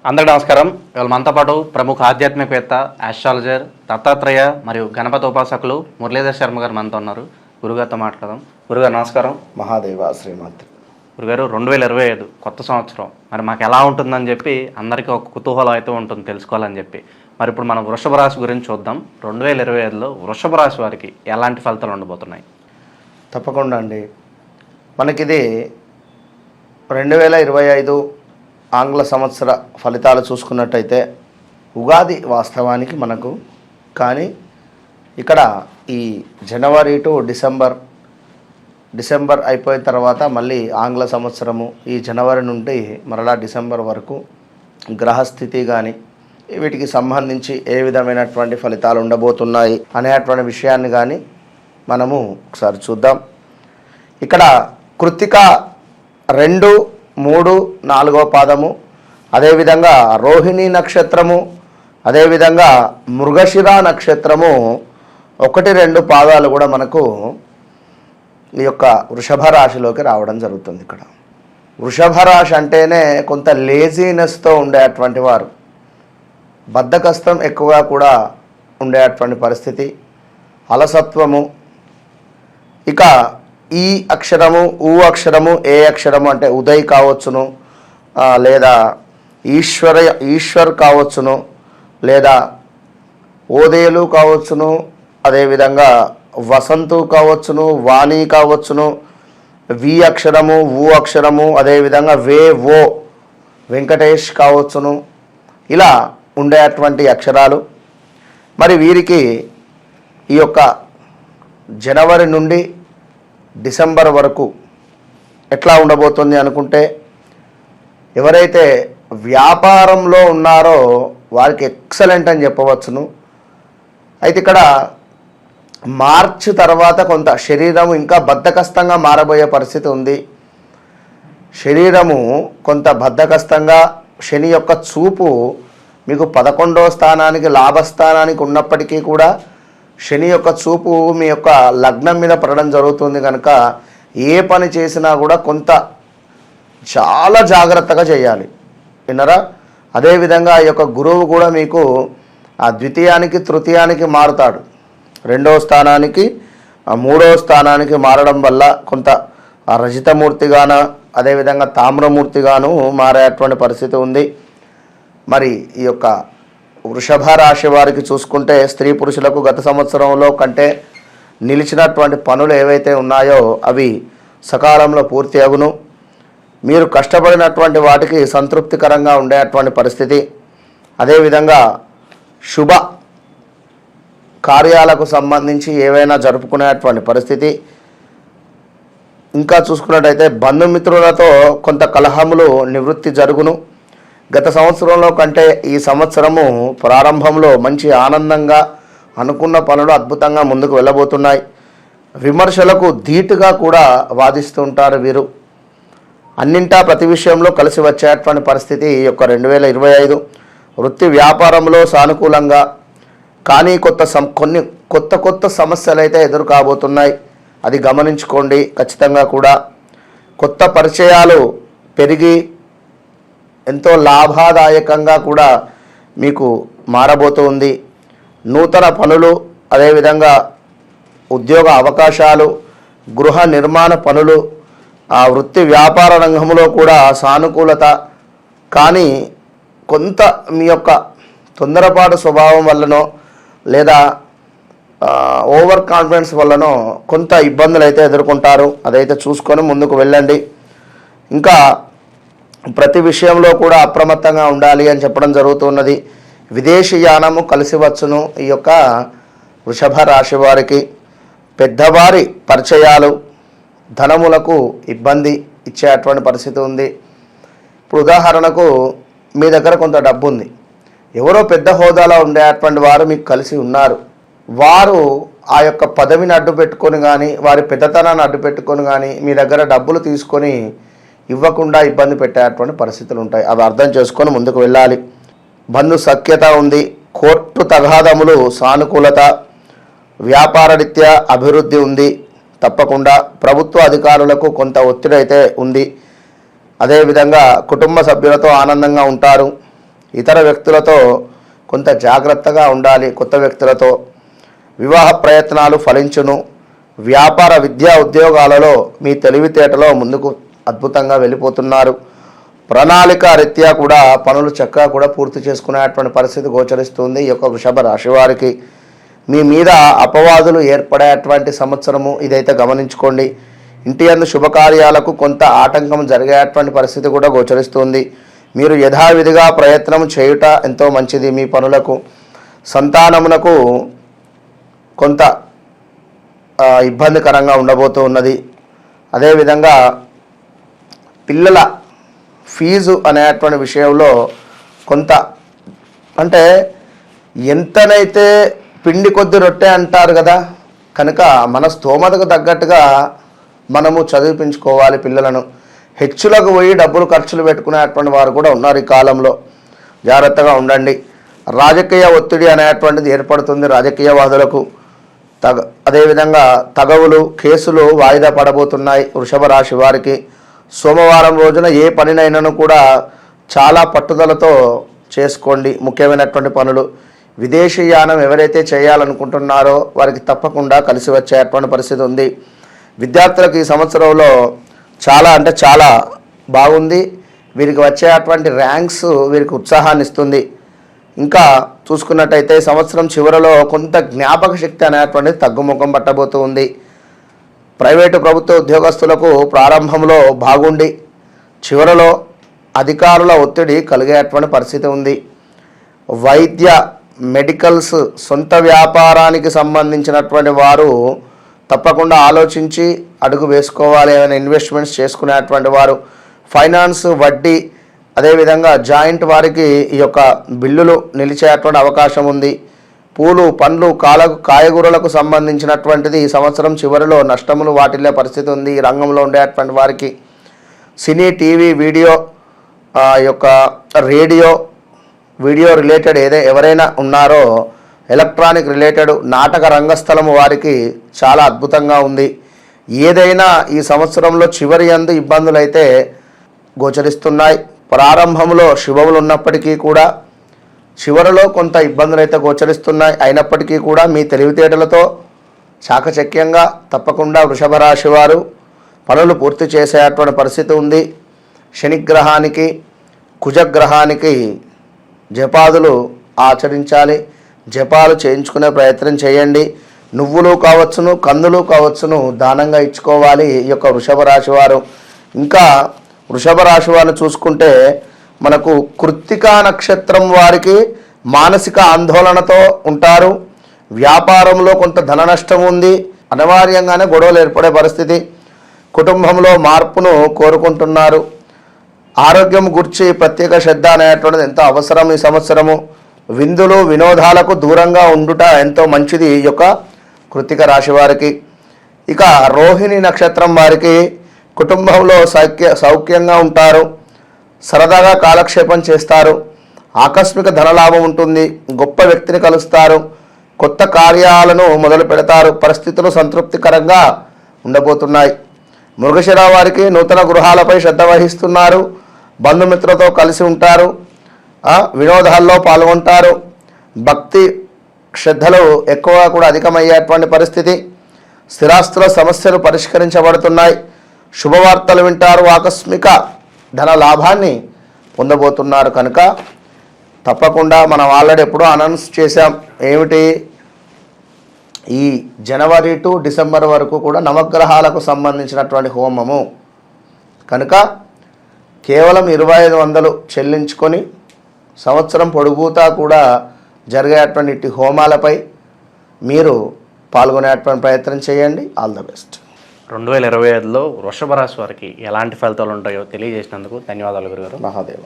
అందరికీ నమస్కారం. ఇవాళ మనతో పాటు ప్రముఖ ఆధ్యాత్మికవేత్త, ఆస్ట్రాలజర్, దత్తాత్రేయ మరియు గణపతి ఉపాసకులు మురళీధర్ శర్మ గారు మనతో ఉన్నారు. గురుగారితో మాట్లాడదాం. గురుగారు నమస్కారం. మహాదేవ శ్రీమంత్. గురుగారు 2025 కొత్త సంవత్సరం, మరి మాకు ఎలా ఉంటుందని చెప్పి అందరికీ ఒక కుతూహలం అయితే ఉంటుంది తెలుసుకోవాలని చెప్పి. మరి ఇప్పుడు మనం వృషభ రాశి గురించి చూద్దాం. 2025లో వృషభ రాశి వారికి ఎలాంటి ఫలితాలు ఉండబోతున్నాయి? తప్పకుండా అండి. మనకిది 2025 ఆంగ్ల సంవత్సర ఫలితాలు చూసుకున్నట్టయితే ఉగాది వాస్తవానికి మనకు, కానీ ఇక్కడ ఈ జనవరి టు డిసెంబర్ అయిపోయిన తర్వాత మళ్ళీ ఆంగ్ల సంవత్సరము ఈ జనవరి నుండి మరలా డిసెంబర్ వరకు గ్రహస్థితి కానీ వీటికి సంబంధించి ఏ విధమైనటువంటి ఫలితాలు ఉండబోతున్నాయి అనేటువంటి విషయాన్ని కానీ మనము ఒకసారి చూద్దాం. ఇక్కడ కృత్తిక 2, 3, 4వ పాదము, అదేవిధంగా రోహిణి నక్షత్రము, అదేవిధంగా మృగశిర నక్షత్రము 1, 2 పాదాలు కూడా మనకు ఈ యొక్క వృషభ రాశిలోకి రావడం జరుగుతుంది. ఇక్కడ వృషభ రాశి అంటేనే కొంత లేజీనెస్తో ఉండేటువంటి వారు, బద్ధకస్తం ఎక్కువగా కూడా ఉండేటువంటి పరిస్థితి, అలసత్వము. ఇక ఈ అక్షరము, ఊ అక్షరము, ఏ అక్షరము అంటే ఉదయ్ కావచ్చును, లేదా ఈశ్వర్ కావచ్చును, లేదా ఓదేలు కావచ్చును, అదేవిధంగా వసంతు కావచ్చును, వాణి కావచ్చును, వి అక్షరము, ఊ అక్షరము, అదేవిధంగా ఓ వెంకటేష్ కావచ్చును, ఇలా ఉండేటువంటి అక్షరాలు. మరి వీరికి ఈ యొక్క జనవరి నుండి డిసెంబర్ వరకు ఎట్లా ఉండబోతుంది అనుకుంటే, ఎవరైతే వ్యాపారంలో ఉన్నారో వారికి ఎక్సలెంట్ అని చెప్పవచ్చును. అయితే ఇక్కడ మార్చి తర్వాత కొంత శరీరం ఇంకా బద్ధకస్తంగా మారబోయే పరిస్థితి ఉంది. శరీరము కొంత బద్ధకస్తంగా, శని యొక్క చూపు మీకు 11వ స్థానానికి లాభస్థానానికి ఉన్నప్పటికీ కూడా శని యొక్క చూపు మీ యొక్క లగ్నం మీద పడడం జరుగుతుంది. కనుక ఏ పని చేసినా కూడా కొంత చాలా జాగ్రత్తగా చేయాలి, విన్నరా? అదేవిధంగా ఈ యొక్క గురువు కూడా మీకు ఆ ద్వితీయానికి తృతీయానికి మారుతాడు, 2వ స్థానానికి 3వ స్థానానికి మారడం వల్ల కొంత రజితమూర్తిగాన, అదేవిధంగా తామ్రమూర్తిగాను మారేటువంటి పరిస్థితి ఉంది. మరి ఈ యొక్క వృషభ రాశి వారికి చూసుకుంటే స్త్రీ పురుషులకు గత సంవత్సరంలో కంటే నిలిచినటువంటి పనులు ఏవైతే ఉన్నాయో అవి సకాలంలో పూర్తి అగును. మీరు కష్టపడినటువంటి వాటికి సంతృప్తికరంగా ఉండేటువంటి పరిస్థితి. అదేవిధంగా శుభ కార్యాలకు సంబంధించి ఏవైనా జరుపుకునేటువంటి పరిస్థితి. ఇంకా చూసుకున్నట్టయితే బంధుమిత్రులతో కొంత కలహములు నివృత్తి జరుగును. గత సంవత్సరంలో కంటే ఈ సంవత్సరము ప్రారంభంలో మంచి ఆనందంగా అనుకున్న పనులు అద్భుతంగా ముందుకు వెళ్ళబోతున్నాయి. విమర్శలకు ధీటుగా కూడా వాదిస్తుంటారు వీరు. అన్నింటా ప్రతి విషయంలో కలిసి వచ్చేటువంటి పరిస్థితి ఈ యొక్క 2025. వృత్తి వ్యాపారంలో సానుకూలంగా, కానీ కొన్ని కొత్త సమస్యలు అయితే ఎదురు కాబోతున్నాయి, అది గమనించుకోండి ఖచ్చితంగా కూడా. కొత్త పరిచయాలు పెరిగి ఎంతో లాభదాయకంగా కూడా మీకు మారబోతుంది. నూతన పనులు, అదేవిధంగా ఉద్యోగ అవకాశాలు, గృహ నిర్మాణ పనులు, ఆ వృత్తి వ్యాపార రంగంలో కూడా సానుకూలత. కానీ కొంత మీ యొక్క తొందరపాటు స్వభావం వల్లనో లేదా ఓవర్ కాన్ఫిడెన్స్ వల్లనో కొంత ఇబ్బందులు అయితే ఎదుర్కొంటారు. అదైతే చూసుకొని ముందుకు వెళ్ళండి. ఇంకా ప్రతి విషయంలో కూడా అప్రమత్తంగా ఉండాలి అని చెప్పడం జరుగుతున్నది. విదేశీ యానము కలిసి వచ్చును. ఈ యొక్క వృషభ రాశి వారికి పెద్దవారి పరిచయాలు ధనములకు ఇబ్బంది ఇచ్చేటువంటి పరిస్థితి ఉంది. ఇప్పుడు ఉదాహరణకు మీ దగ్గర కొంత డబ్బు ఉంది, ఎవరో పెద్ద హోదాలో ఉండేటువంటి వారు మీకు కలిసి ఉన్నారు, వారు ఆ యొక్క పదవిని అడ్డు పెట్టుకొని కానీ వారి పెద్దతనాన్ని అడ్డు పెట్టుకొని కానీ మీ దగ్గర డబ్బులు తీసుకొని ఇవ్వకుండా ఇబ్బంది పెట్టేటువంటి పరిస్థితులు ఉంటాయి. అవి అర్థం చేసుకొని ముందుకు వెళ్ళాలి. బంధు సఖ్యత ఉంది, కోర్టు తగాదములు సానుకూలత, వ్యాపార రీత్యా అభివృద్ధి ఉంది. తప్పకుండా ప్రభుత్వ అధికారులకు కొంత ఒత్తిడి అయితే ఉంది. అదేవిధంగా కుటుంబ సభ్యులతో ఆనందంగా ఉంటారు. ఇతర వ్యక్తులతో కొంత జాగ్రత్తగా ఉండాలి. కొత్త వ్యక్తులతో వివాహ ప్రయత్నాలు ఫలించును. వ్యాపార విద్యా ఉద్యోగాలలో మీ తెలివితేటలో ముందుకు అద్భుతంగా వెళ్ళిపోతున్నారు. ప్రణాళిక రీత్యా కూడా పనులు చక్కగా కూడా పూర్తి చేసుకునేటువంటి పరిస్థితి గోచరిస్తుంది. ఈ యొక్క వృషభ రాశి వారికి మీ మీద అపవాదులు ఏర్పడేటువంటి సంవత్సరము ఇదైతే గమనించుకోండి. ఇంటి యందు శుభకార్యాలకు కొంత ఆటంకం జరిగేటువంటి పరిస్థితి కూడా గోచరిస్తుంది. మీరు యథావిధిగా ప్రయత్నం చేయుట ఎంతో మంచిది. మీ పనులకు సంతానమునకు కొంత ఇబ్బందికరంగా ఉండబోతూ ఉన్నది. అదేవిధంగా పిల్లల ఫీజు అనేటువంటి విషయంలో కొంత అంటే ఎంతనైతే పిండి కొద్ది రొట్టె అంటారు కదా, కనుక మన స్తోమతకు తగ్గట్టుగా మనము చదివించుకోవాలి పిల్లలను. హెచ్చులకు పోయి డబ్బులు ఖర్చులు పెట్టుకునేటువంటి వారు కూడా ఉన్నారు ఈ కాలంలో. జాగ్రత్తగా ఉండండి. రాజకీయ ఒత్తిడి అనేటువంటిది ఏర్పడుతుంది రాజకీయవాదులకు. అదేవిధంగా తగవులు కేసులు వాయిదా పడబోతున్నాయి వృషభ రాశి వారికి. సోమవారం రోజున ఏ పనినైనాను కూడా చాలా పట్టుదలతో చేసుకోండి. ముఖ్యమైనటువంటి పనులు విదేశీయానం ఎవరైతే చేయాలనుకుంటున్నారో వారికి తప్పకుండా కలిసి వచ్చేటువంటి పరిస్థితి ఉంది. విద్యార్థులకు ఈ సంవత్సరంలో చాలా బాగుంది. వీరికి వచ్చేటువంటి ర్యాంక్స్ వీరికి ఉత్సాహాన్ని ఇస్తుంది. ఇంకా చూసుకున్నట్టయితే సంవత్సరం చివరిలో కొంత జ్ఞాపక శక్తి అనేటువంటిది తగ్గుముఖం పట్టబోతూ ఉంది. ప్రైవేటు ప్రభుత్వ ఉద్యోగస్తులకు ప్రారంభంలో బాగుండి చివరలో అధికారుల ఒత్తిడి కలిగేటువంటి పరిస్థితి ఉంది. వైద్య మెడికల్స్ సొంత వ్యాపారానికి సంబంధించినటువంటి వారు తప్పకుండా ఆలోచించి అడుగు వేసుకోవాలి. ఏమైనా ఇన్వెస్ట్మెంట్స్ చేసుకునేటువంటి వారు ఫైనాన్స్ వడ్డీ అదేవిధంగా జాయింట్ వారికి ఈ యొక్క బిల్లులు నిలిచేటువంటి అవకాశం ఉంది. పూలు పండ్లు కాయగూరలకు సంబంధించినటువంటిది ఈ సంవత్సరం చివరిలో నష్టములు వాటిల్లే పరిస్థితి ఉంది. ఈ రంగంలో ఉండేటువంటి వారికి సినీ టీవీ వీడియో యొక్క రేడియో వీడియో రిలేటెడ్ ఎవరైనా ఉన్నారో ఎలక్ట్రానిక్ రిలేటెడ్ నాటక రంగస్థలము వారికి చాలా అద్భుతంగా ఉంది. ఏదైనా ఈ సంవత్సరంలో చివరి యందు ఇబ్బందులు అయితే గోచరిస్తున్నాయి. ప్రారంభంలో శుభములు ఉన్నప్పటికీ కూడా చివరిలో కొంత ఇబ్బందులు అయితే గోచరిస్తున్నాయి. అయినప్పటికీ కూడా మీ తెలివితేటలతో చాకచక్యంగా తప్పకుండా వృషభ రాశి వారు పనులు పూర్తి చేసేటువంటి పరిస్థితి ఉంది. శనిగ్రహానికి కుజగ్రహానికి జపాదులు ఆచరించాలి. జపాలు చేయించుకునే ప్రయత్నం చేయండి. నువ్వులు కావచ్చును కందులు కావచ్చును దానంగా ఇచ్చుకోవాలి ఈ యొక్క వృషభ రాశి వారు. ఇంకా వృషభ రాశి వారిని చూసుకుంటే మనకు కృత్తికా నక్షత్రం వారికి మానసిక ఆందోళనతో ఉంటారు. వ్యాపారంలో కొంత ధన నష్టం ఉంది. అనివార్యంగానే గొడవలు ఏర్పడే పరిస్థితి. కుటుంబంలో మార్పును కోరుకుంటున్నారు. ఆరోగ్యం గురించి ప్రత్యేక శ్రద్ధ అనేటువంటిది ఎంతో అవసరం ఈ సంవత్సరము. విందులు వినోదాలకు దూరంగా ఉండుట ఎంతో మంచిది ఈ యొక్క కృత్తిక రాశి వారికి. ఇక రోహిణి నక్షత్రం వారికి కుటుంబంలో సౌఖ్యంగా ఉంటారు. సరదాగా కాలక్షేపం చేస్తారు. ఆకస్మిక ధనలాభం ఉంటుంది. గొప్ప వ్యక్తిని కలుస్తారు. కొత్త కార్యాలను మొదలు పెడతారు. పరిస్థితులు సంతృప్తికరంగా ఉండబోతున్నాయి. మృగశిర వారికి నూతన గృహాలపై శ్రద్ధ వహిస్తున్నారు. బంధుమిత్రులతో కలిసి ఉంటారు. వినోదాల్లో పాల్గొంటారు. భక్తి శ్రద్ధలు ఎక్కువగా కూడా అధికమయ్యేటువంటి పరిస్థితి. స్థిరాస్తుల సమస్యలు పరిష్కరించబడుతున్నాయి. శుభవార్తలు వింటారు. ఆకస్మిక ధన లాభాన్ని పొందబోతున్నారు. కనుక తప్పకుండా మనం ఆల్రెడీ ఎప్పుడో అనౌన్స్ చేశాం. ఏమిటి, ఈ జనవరి టు డిసెంబర్ వరకు కూడా నవగ్రహాలకు సంబంధించినటువంటి హోమము. కనుక కేవలం 2500 చెల్లించుకొని సంవత్సరం పొడుగుతా కూడా జరిగేటువంటి ఇట్టి హోమాలపై మీరు పాల్గొనేటువంటి ప్రయత్నం చేయండి. All the best. 2025లో వృషభ రాశి వారికి ఎలాంటి ఫలితాలు ఉంటాయో తెలియజేసినందుకు ధన్యవాదాలు గురుగారు. మహాదేవ.